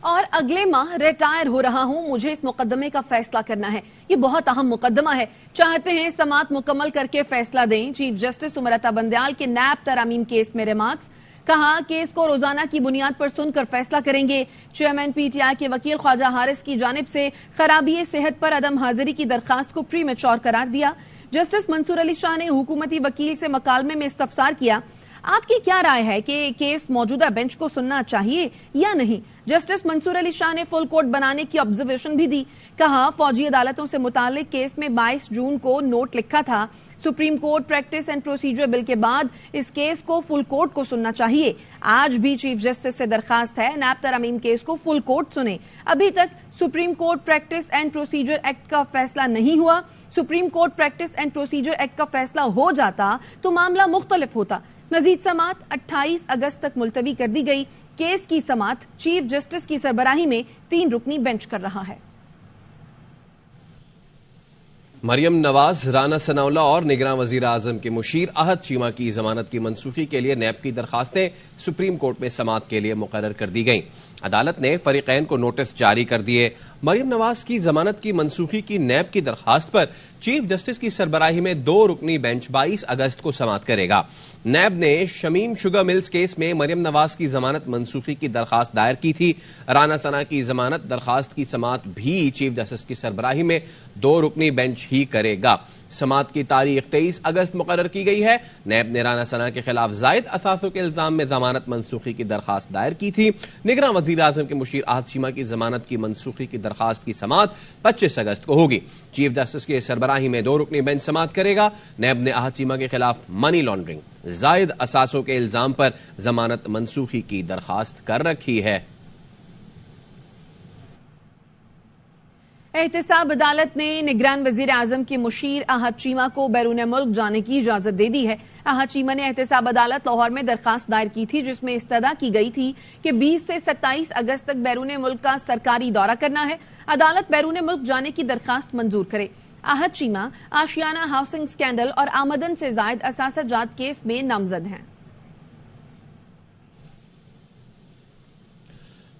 और अगले माह रिटायर हो रहा हूं, मुझे इस मुकदमे का फैसला करना है। ये बहुत अहम मुकदमा है, चाहते हैं समाअत मुकम्मल करके फैसला दें। चीफ जस्टिस उमर अता बंदयाल के नैब तरमीम केस में रिमार्क्स। कहा, केस को रोजाना की बुनियाद पर सुनकर फैसला करेंगे। चेयरमैन पीटीआई के वकील ख्वाजा हारिस की जानिब से खराबी सेहत पर अदम हाजिरी की दरखास्त को प्री मैच्योर करार दिया। जस्टिस मंसूर अली शाह ने हुकूमती वकील से मकालमे में इस्तफसार किया, आपकी क्या राय है कि केस मौजूदा बेंच को सुनना चाहिए या नहीं। जस्टिस मंसूर अली शाह ने फुल कोर्ट बनाने की ऑब्जर्वेशन भी दी। कहा, फौजी अदालतों से मुतालिक केस में 22 जून को नोट लिखा था। Supreme court practice and procedure bill के बाद इस केस को फुल कोर्ट को सुनना चाहिए। आज भी चीफ जस्टिस से दरखास्त है, नैब तरमीम केस को फुल कोर्ट सुने। अभी तक supreme court practice and procedure act का फैसला नहीं हुआ। Supreme court practice and procedure act का फैसला हो जाता तो मामला मुख्तलिफ होता। मजीद समाअत 28 अगस्त तक मुलतवी कर दी गई। केस की समाअत चीफ जस्टिस की सरबराही में 3 रुकनी बेंच कर रहा है। मरियम नवाज, राना सनाउल्लाह और निगरान वजीर आजम के मुशीर अहद चीमा की जमानत की मनसूखी के लिए नैब की दरखास्तें सुप्रीम कोर्ट में समाअत के लिए मुकर्रर कर दी गईं। अदालत ने फरीकैन को नोटिस जारी कर दिए। मरियम नवाज की जमानत की मनसूखी की नैब की दरखास्त पर चीफ जस्टिस की सरबराही में 2 रुकनी बेंच 22 अगस्त को समाअत करेगा। नैब ने शमीम शुगर मिल्स केस में मरियम नवाज की जमानत मनसूखी की दरखास्त दायर की थी। राना सना की जमानत दरखास्त की समाअत भी चीफ जस्टिस की सरबराही में 2 रुकनी बेंच ही करेगा। समाअत की तारीख 23 अगस्त मुकर्रर की गई है। नैब ने राना सना के खिलाफ जायद असासों के इल्जाम में जमानत मनसूखी की दरखास्त दायर की थी। निगरान वजीर आजम के मुशीर अहद चीमा की जमानत की मनसूखी की दरखास्त की समाअत 25 अगस्त को होगी। चीफ जस्टिस के सरबराही में 2 रुकनी बेंच समाअत करेगा। नैब ने अहद चीमा के खिलाफ मनी लॉन्ड्रिंग, जायद असासों के इल्जाम पर जमानत मनसूखी की दरखास्त कर रखी है। एहतसाब अदालत ने निगरान वजीर आजम के मुशीर अहद चीमा को बैरून मुल्क जाने की इजाजत दे दी है। अहद चीमा ने एहतसाब अदालत लाहौर में दरखास्त दायर की थी, जिसमें इस्तदा की गई थी कि 20 से 27 अगस्त तक बैरून मुल्क का सरकारी दौरा करना है। अदालत बैरून मुल्क जाने की दरखास्त मंजूर करे। अहद चीमा आशियाना हाउसिंग स्कैंडल और आमदन से जायद असासा जात केस में नामजद हैं।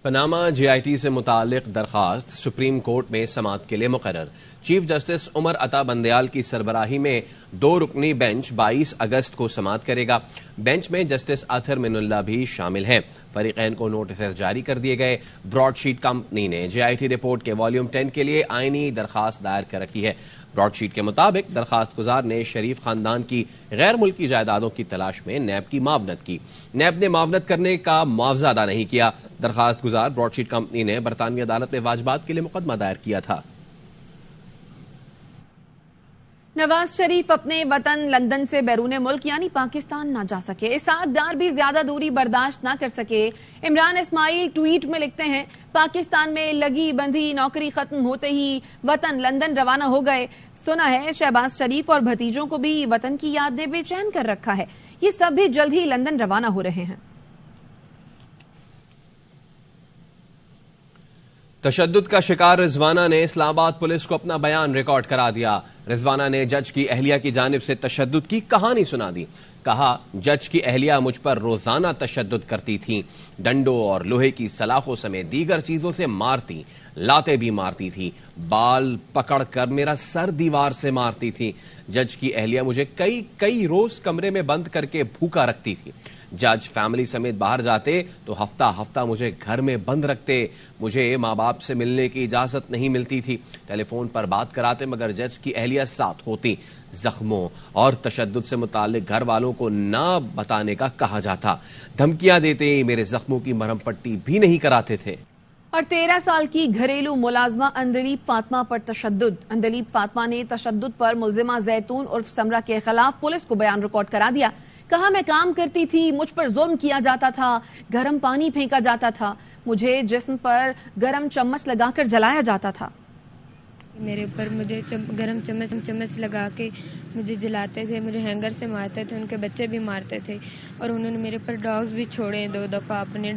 पनामा JIT से मुतालिक दरखास्त सुप्रीम कोर्ट में समाअत के लिए मुकर्रर। चीफ जस्टिस उमर अता बंदयाल की सरबराही में 2 रुकनी बेंच 22 अगस्त को समाअत करेगा। बेंच में जस्टिस अतहर में नullah भी शामिल हैं। फरीकैन को नोटिस जारी कर दिए गए। ब्रॉडशीट कंपनी ने JIT रिपोर्ट के वॉल्यूम 10 के लिए आईनी दरखास्त दायर कर रखी है। ब्रॉडशीट के मुताबिक दरखास्त गुजार ने शरीफ खानदान की गैर मुल्की जायदादों की तलाश में नैब की मावनत की। नैब ने मावनत करने का मुआवजा अदा नहीं किया। दरखास्त गुजार ब्रॉडशीट कंपनी ने बरतानवी अदालत में वाजबात के लिए मुकदमा दायर किया था। नवाज शरीफ अपने वतन लंदन से बैरून मुल्क यानी पाकिस्तान ना जा सके, इसाददार भी ज्यादा दूरी बर्दाश्त ना कर सके। इमरान इस्माइल ट्वीट में लिखते हैं, पाकिस्तान में लगी बंधी नौकरी खत्म होते ही वतन लंदन रवाना हो गए। सुना है शहबाज शरीफ और भतीजों को भी वतन की याद ने बेचैन कर रखा है। ये सब भी जल्द ही लंदन रवाना हो रहे हैं। तशद्दुद का शिकार रिजवाना ने इस्लामाबाद पुलिस को अपना बयान रिकॉर्ड करा दिया। रिजवाना ने जज की अहलिया की जानिब से तशद्दुद की कहानी सुना दी। कहा, जज की अहलिया मुझ पर रोजाना तशद्दुद करती थी, डंडों और लोहे की सलाखों समेत दीगर चीजों से मारती, लाते भी मारती थी, बाल पकड़कर मेरा सर दीवार से मारती थी। जज की अहलिया मुझे कई रोज कमरे में बंद करके भूखा रखती थी। जज फैमिली समेत बाहर जाते तो हफ्ता हफ्ता मुझे घर में बंद रखते। मुझे माँ बाप से मिलने की इजाजत नहीं मिलती थी। टेलीफोन पर बात कराते मगर जज की अहलिया साथ होती। जख्मों और तशद्दुद से मुतालिक घर वालों को ना बताने का कहा जाता। धमकियां देते मेरे जख्मों की मरहम पट्टी भी नहीं कराते थे। और 13 साल की घरेलू मुलाजमा अंदलीब फातमा पर तशद्दुद। अंदलीब फातमा ने तशद्दुद पर मुलजिमा जैतून उर्फ समरा के खिलाफ पुलिस को बयान रिकॉर्ड करा दिया। कहा, मैं काम करती थी, मुझ पर जुल्म किया जाता था, गर्म पानी फेंका जाता था, मुझे जिस्म पर गर्म चम्मच लगाकर जलाया जाता था। मेरे ऊपर मुझे गर्म चम्मच लगा के मुझे जलाते थे, मुझे हैंगर से मारते थे, उनके बच्चे भी मारते थे और उन्होंने मेरे पर डॉग्स भी छोड़े 2 दफ़ा अपने।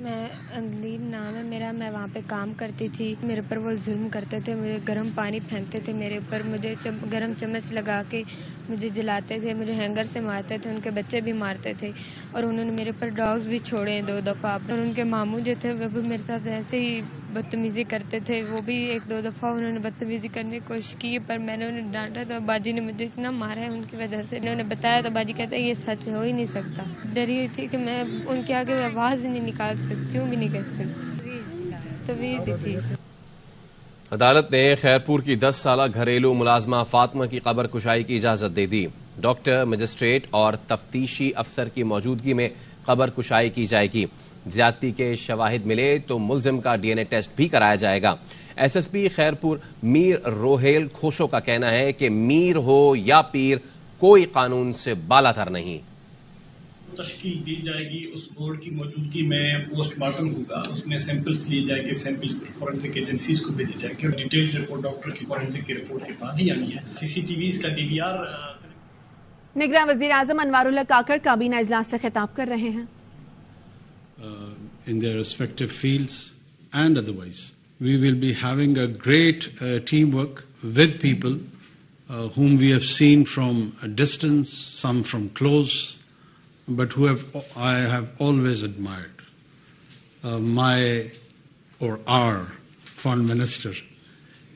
मैं अंगलीब नाम है मेरा, मैं वहाँ पे काम करती थी। मेरे ऊपर वो जुल्म करते थे, मुझे गर्म पानी फेंकते थे मेरे ऊपर, मुझे गर्म चम्मच लगा के मुझे जलाते थे, मुझे हैंगर से मारते थे, उनके बच्चे भी मारते थे और उन्होंने मेरे ऊपर डॉग्स भी छोड़े हैं 2 दफ़ा। और उनके मामू जो थे वो भी मेरे साथ ऐसे ही बदतमीज़ी करते थे, वो भी 1-2 दफ़ा उन्होंने बदतमीज़ी करने की कोशिश की, पर मैंने उन्हें डांटा तो बाजी ने मुझे इतना मारा है उनकी वजह से। उन्होंने बताया तो बाजी कहता है ये सच हो ही नहीं सकता। डरी हुई थी कि मैं उनके आगे आवाज़ ही नहीं निकाल सकती, यूँ भी नहीं कर सकती, तवीज़ भी थी। अदालत ने खैरपुर की 10 साला घरेलू मुलाजमा फातिमा की कब्र कुशाई की इजाजत दे दी। डॉक्टर, मजिस्ट्रेट और तफ्तीशी अफसर की मौजूदगी में कब्र कुशाई की जाएगी। ज्यादती के शवाहिद मिले तो मुल्जिम का DNA टेस्ट भी कराया जाएगा। SSP खैरपुर मीर रोहेल खोसो का कहना है कि मीर हो या पीर, कोई कानून से बालातर नहीं। तश्कील दी जाएगी, उस बोर्ड की मौजूदगी में पोस्टमार्टम होगा, उसमें सैंपल्स लिए जाएंगे, सैंपल्स फॉरेंसिक एजेंसीज को भेजे जाएंगे। डिटेल्ड रिपोर्ट डॉक्टर की फॉरेंसिक की रिपोर्ट के बाद ही आनी है। CCTVs का DVR। निगरान वजीर आजम अनवारुल्लाह काकड़ काबीना इजलास से खिताब कर रहे हैं। In their respective fields and otherwise, we will be having a great teamwork with people whom we have seen from a distance, some from close, but who I have always admired. Our foreign minister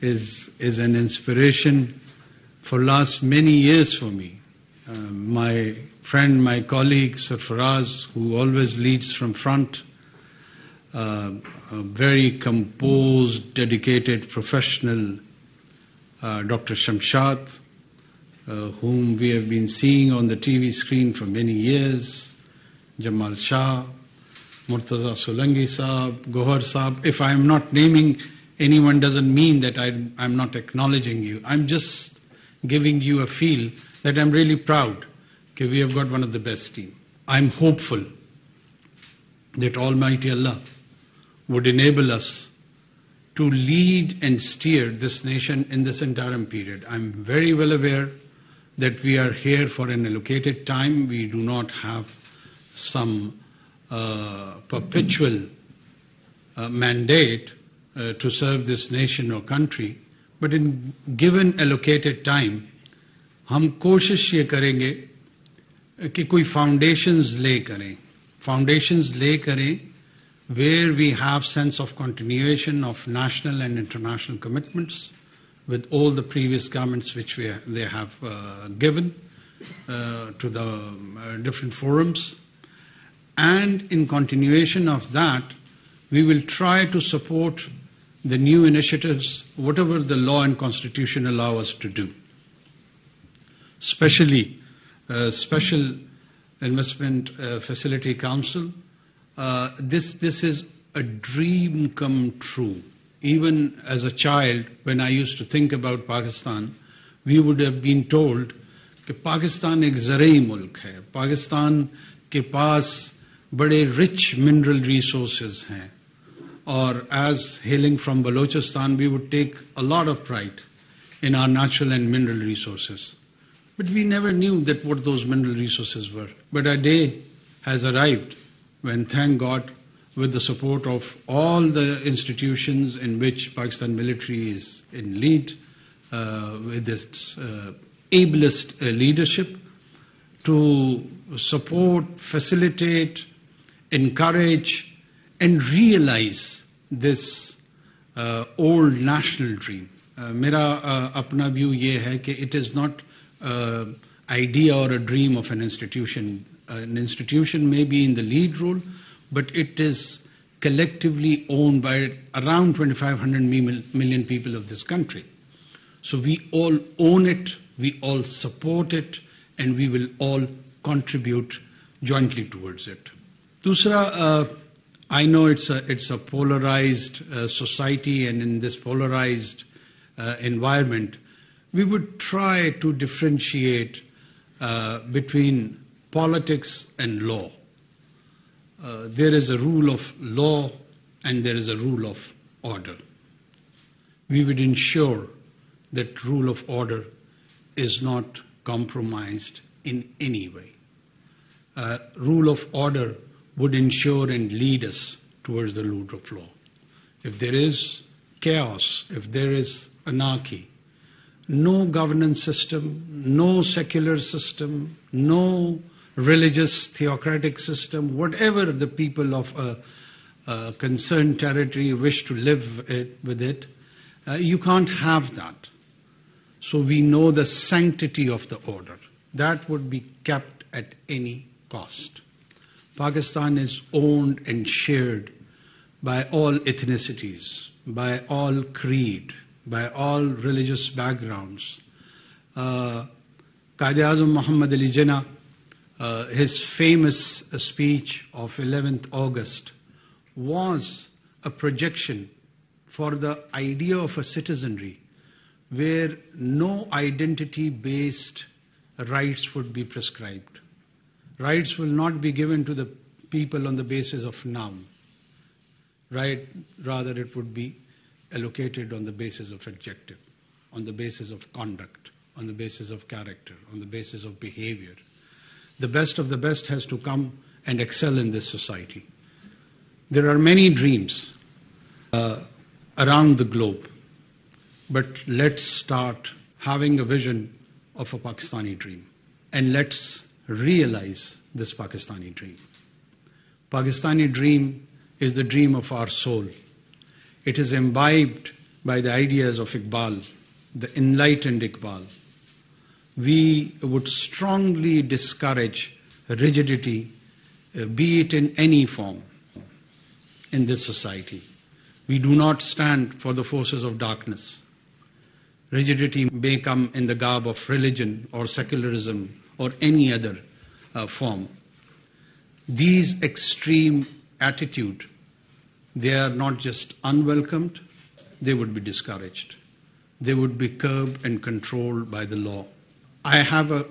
is an inspiration for last many years for me. My friend, my colleague, Sarfaraz, who always leads from front, a very composed, dedicated professional, Dr. Shamshad, whom we have been seeing on the TV screen for many years, Jamal Shah, Murtaza Solangi Saab, Gohar Saab. If I am not naming anyone, doesn't mean that I'm not acknowledging you. I'm just giving you a feel that I'm really proud that we have got one of the best team. I'm hopeful that Almighty Allah would enable us to lead and steer this nation in this interim period. I'm very well aware that we are here for an allocated time. We do not have some perpetual mandate to serve this nation or country. But in given allocated time, हम कोशिश ये करेंगे कि कोई foundations lay करें where we have sense of continuation of national and international commitments with all the previous governments which they have given to the different forums. And in continuation of that, we will try to support the new initiatives, whatever the law and constitution allow us to do. Especially Special Investment Facility Council. This is a dream come true. Even as a child, when I used to think about Pakistan, we would have been told that Pakistan एक ज़राई मुल्क है, Pakistan के पास बड़े rich mineral resources हैं, और as hailing from Balochistan, we would take a lot of pride in our natural and mineral resources. But we never knew that what those mineral resources were. But a day has arrived when, thank God, with the support of all the institutions in which Pakistan military is in lead, with its ablest leadership, to support, facilitate, encourage, and realize this old national dream. मेरा अपना view ये है कि it is not idea or a dream of an institution. An institution may be in the lead role, but it is collectively owned by around 2,500 million people of this country. So we all own it, we all support it, and we will all contribute jointly towards it. Dusra, I know it's a polarized society, and in this polarized environment, we would try to differentiate between politics and law. There is a rule of law and there is a rule of order. We would ensure that rule of order is not compromised in any way. Rule of order would ensure and lead us towards the rule of law. If there is chaos, if there is anarchy, no governance system, no secular system, no religious theocratic system, whatever the people of a concerned territory wish to live with it, you can't have that. So we know the sanctity of the order. That would be kept at any cost. Pakistan is owned and shared by all ethnicities, by all creed, by all religious backgrounds. 𝐷 Muhammad Ali Jinnah, his famous speech of 11th August was a projection for the idea of a citizenry where no identity-based rights would be prescribed. Rights will not be given to the people on the basis of noun. Right? Rather, it would be allocated on the basis of adjective, on the basis of conduct, on the basis of character, on the basis of behavior. The best of the best has to come and excel in this society. There are many dreams around the globe, but let's start having a vision of a Pakistani dream, and let's realize this Pakistani dream. Pakistani dream is the dream of our soul. It is imbibed by the ideas of Iqbal, the enlightened Iqbal. We would strongly discourage rigidity, be it in any form, in this society. We do not stand for the forces of darkness. Rigidity may come in the garb of religion or secularism or any other form. These extreme attitude, they are not just unwelcomed, they would be discouraged. They would be curbed and controlled by the law. I have a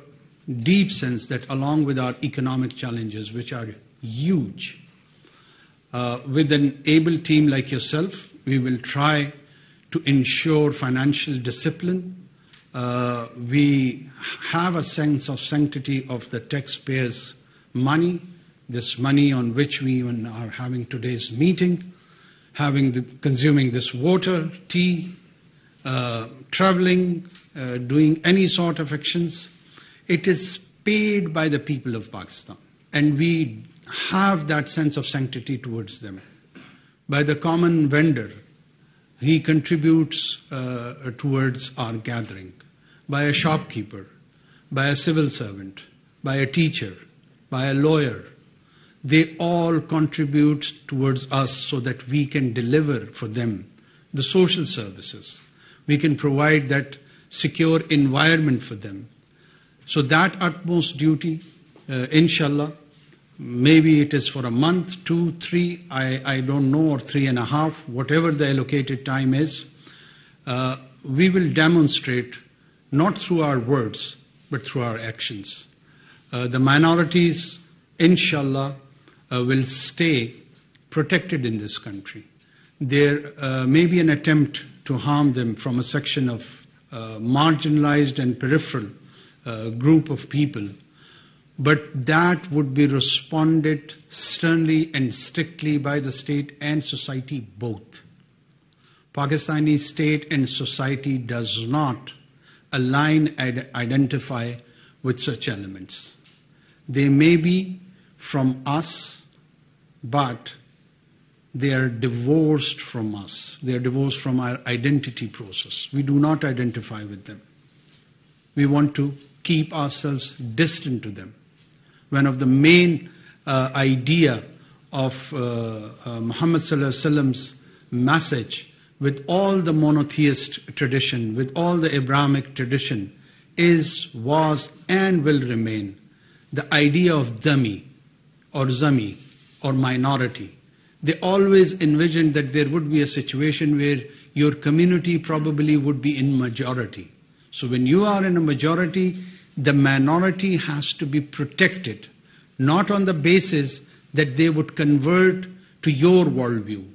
deep sense that along with our economic challenges, which are huge, with an able team like yourself, we will try to ensure financial discipline. We have a sense of sanctity of the taxpayers' money, this money on which we even are having today's meeting, consuming this water, tea, traveling, doing any sort of actions. It is paid by the people of Pakistan, and we have that sense of sanctity towards them. By the common vendor, he contributes towards our gathering. By a shopkeeper, by a civil servant, by a teacher, by a lawyer, they all contribute towards us so that we can deliver for them the social services. We can provide that secure environment for them. So that utmost duty, inshallah, maybe it is for a month, 2, 3, I don't know, or 3.5, whatever the allocated time is, we will demonstrate not through our words, but through our actions. The minorities, inshallah, will stay protected in this country. There may be an attempt to harm them from a section of marginalized and peripheral group of people, but that would be responded sternly and strictly by the state and society both. Pakistani state and society does not align and identify with such elements. They may be from us, but they are divorced from us. They are divorced from our identity process. We do not identify with them. We want to keep ourselves distant to them. One of the main idea of Muhammad Sallallahu Alaihi Wasallam's message with all the monotheist tradition, with all the Abrahamic tradition, was, and will remain the idea of dhami or zami or minority. They always envisioned that there would be a situation where your community probably would be in majority. So when you are in a majority, the minority has to be protected, not on the basis that they would convert to your worldview,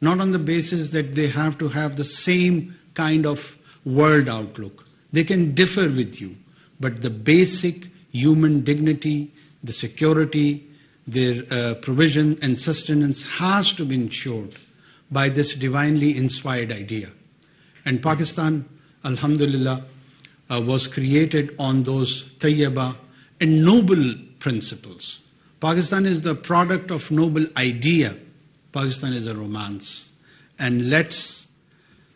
not on the basis that they have to have the same kind of world outlook. They can differ with you, but the basic human dignity, the security, their provision and sustenance has to be ensured by this divinely inspired idea. And Pakistan, alhamdulillah, was created on those tayyaba and noble principles. Pakistan is the product of noble idea. Pakistan is a romance. And let's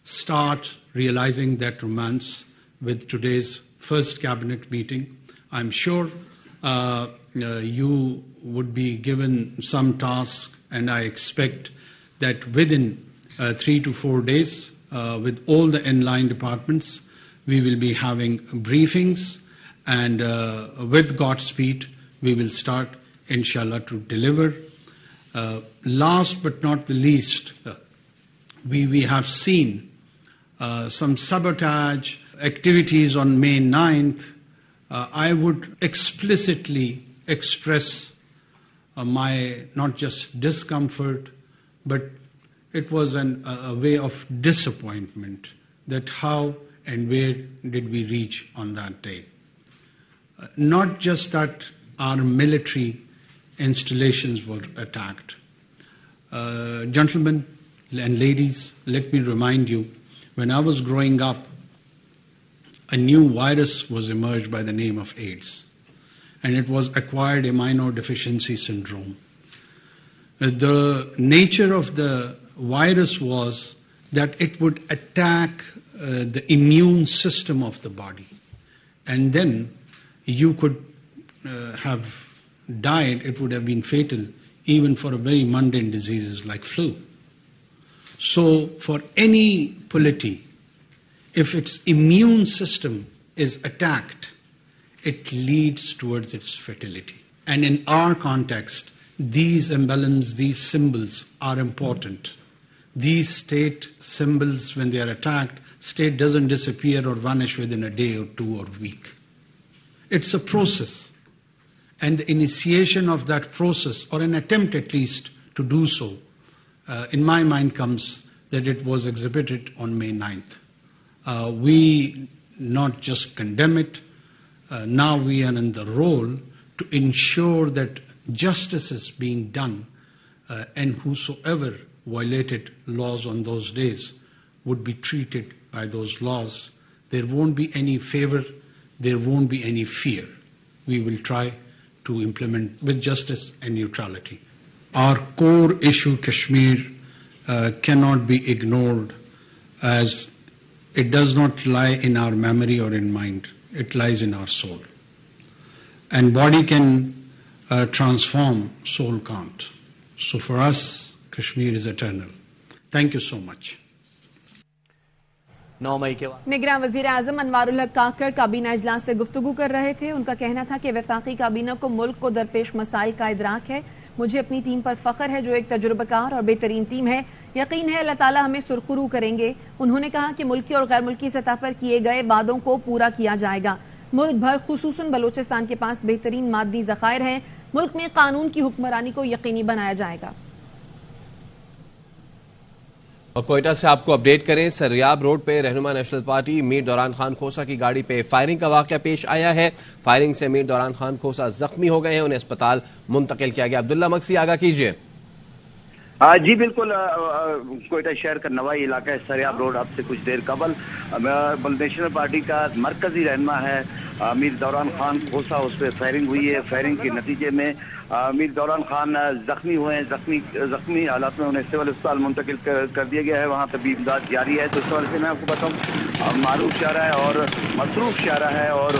start realizing that romance with today's first cabinet meeting. I'm sure you would be given some task, and I expect that within 3 to 4 days, with all the inline departments, we will be having briefings, and with Godspeed, we will start, inshallah, to deliver. Last but not the least, we have seen some sabotage activities on May 9th. I would explicitly express my not just discomfort, but it was a way of disappointment that how and where did we reach on that day. Not just that our military installations were attacked. Gentlemen and ladies, let me remind you, when I was growing up, a new virus was emerged by the name of AIDS, and it was acquired immunodeficiency syndrome. The nature of the virus was that it would attack the immune system of the body, and then you could have died. It would have been fatal even for a very mundane diseases like flu. So for any polity, if its immune system is attacked, it leads towards its fatality. And in our context, these emblems, these symbols are important. These state symbols, when they are attacked, state doesn't disappear or vanish within a day or 2 or a week. It's a process. And the initiation of that process, or an attempt at least to do so, in my mind comes that it was exhibited on May 9th. We not just condemn it, now we are in the role to ensure that justice is being done, and whosoever violated laws on those days would be treated by those laws. There won't be any favor, there won't be any fear. We will try to implement with justice and neutrality. Our core issue, Kashmir, cannot be ignored, as it does not lie in our memory or in mind. It lies in our soul. And body can transform, soul can't. So for us, Kashmir is eternal. Thank you so much. 9 मई के बाद निगरान वजीर आजम अनवारुल हक काकड़ काबीना इजलास से गुफ्तगू कर रहे थे। उनका कहना था कि वफाकी काबीना को मुल्क को दरपेश मसाइल का इदराक है। मुझे अपनी टीम पर फख्र है जो एक तजुर्बेकार और बेहतरीन टीम है। यकीन है अल्लाह ताला हमें सुरखरू करेंगे। उन्होंने कहा कि मुल्की और गैर मुल्की सतह पर किए गए वादों को पूरा किया जाएगा। मुल्क भर खुसूसन बलोचिस्तान के पास बेहतरीन मादी ज़खायर हैं। मुल्क में कानून की हुक्मरानी को यकीनी बनाया जाएगा। और कोयटा से आपको अपडेट करें, सरियाब रोड पे रहनुमा नेशनल पार्टी मीर दौरान खान खोसा की गाड़ी पे फायरिंग का वाकया पेश आया है। फायरिंग से मीर दौरान खान खोसा जख्मी हो गए हैं, उन्हें अस्पताल मुंतकिल किया गया। अब्दुल्ला मक्सी आगाह कीजिए। जी बिल्कुल, कोयटा शहर का नवाई इलाका है सरियाब रोड। अब से कुछ देर कबल नेशनल पार्टी का मरकजी रहनुमा है मीर दौरान खान खोसा, उस पर फायरिंग हुई है। फायरिंग के नतीजे में मीर दौरान खान जख्मी हुए हैं। जख्मी हालात में उन्हें सिविल अस्पताल मुंतकिल कर दिया गया है। वहाँ तबी इमदाद जारी है। तो इस वजह से मैं आपको बताऊँ, मारूफ शारा है और मसरूफ शारा है। और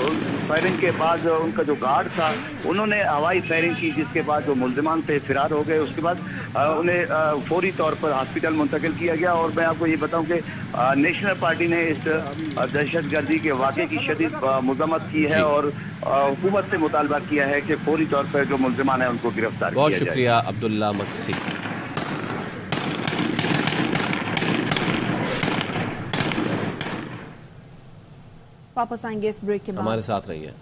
फायरिंग के बाद उनका जो गार्ड था, उन्होंने हवाई फायरिंग की, जिसके बाद वो मुल्जिमान पे फरार हो गए। उसके बाद उन्हें फौरी तौर पर हॉस्पिटल मुंतकिल किया गया। और मैं आपको ये बताऊँ कि नेशनल पार्टी ने इस दहशतगर्दी के वाक़े की शदीद मजम्मत की है और हुकूमत से मुतालबा किया है कि फौरी तौर पर जो मुल्जिमान है उनको गिरफ्तार किया जाए। बहुत शुक्रिया अब्दुल्ला मक्सी। वापस आएंगे इस ब्रेक के बाद। हमारे साथ रहिए।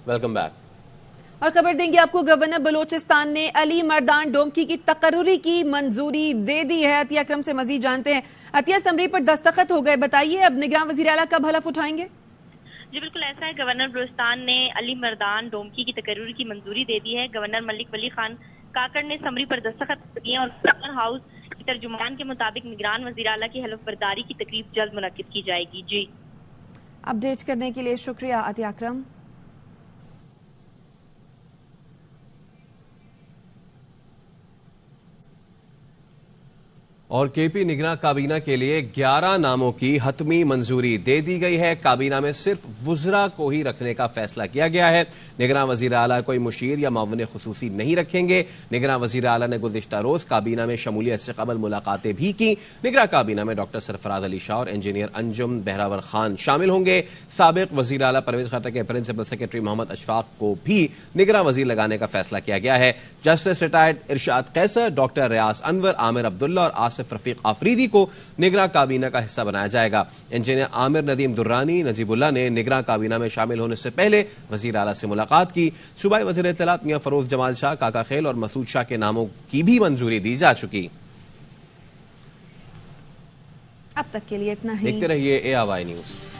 Welcome back. और खबर देंगे आपको, गवर्नर बलोचिस्तान ने अली मर्दान डोमकी की तकर्रुरी की मंजूरी दे दी है। अतिया अकरम से मजीद जानते हैं। अतिया, समरी पर दस्तखत हो गए, बताइए अब निगरान वजीर आला कब हलफ उठाएंगे? जी बिल्कुल ऐसा है। गवर्नर बलूचिस्तान ने अली मर्दान डोमकी की तकरीर की मंजूरी दे दी है। गवर्नर मलिक वली खान काकड़ ने समरी पर दस्तखत कर दिए और गवर्नर हाउस के तर्जुमान के मुताबिक निगरान वज़ीर आला की हलफ बर्दारी की तकरीब जल्द मुनक्किद की जाएगी। जी अपडेट करने के लिए शुक्रिया अति अकरम। और केपी निगरान काबीना के लिए 11 नामों की हतमी मंजूरी दे दी गई है। काबीना में सिर्फ वुज़रा को ही रखने का फैसला किया गया है। निगरान वज़ीर आला कोई मुशीर या मामून खुसूसी नहीं रखेंगे। निगरान वज़ीर आला ने गुज़िश्ता रोज काबीना में शमूलियत से कबल मुलाकातें भी की। निगरान काबीना में डॉक्टर सरफराज अली शाह और इंजीनियर अंजुम बहरावर खान शामिल होंगे। साबिक वज़ीर आला परवेज खट्टर के प्रिंसिपल सेक्रेटरी मोहम्मद अशफाक को भी निगरान वज़ीर लगाने का फैसला किया गया है। जस्टिस रिटायर्ड इरशाद कैसर, डॉक्टर रियाज अनवर, आमिर अब्दुल्ला और आसिफ रफीक आफरीदी को निगरान काबीना का हिस्सा बनाया जाएगा। इंजीनियर आमिर नदीम दुर्रानी नजीबुल्ला ने निगरान काबीना में शामिल होने से पहले वज़ीर आला से मुलाकात की। सूबाई वज़ीर इत्तलात मियां फरोज जमाल शाह, काका खेल और मसूद शाह के नामों की भी मंजूरी दी जा चुकी। अब तक के लिए इतना ही। देखते रहिए ARY न्यूज।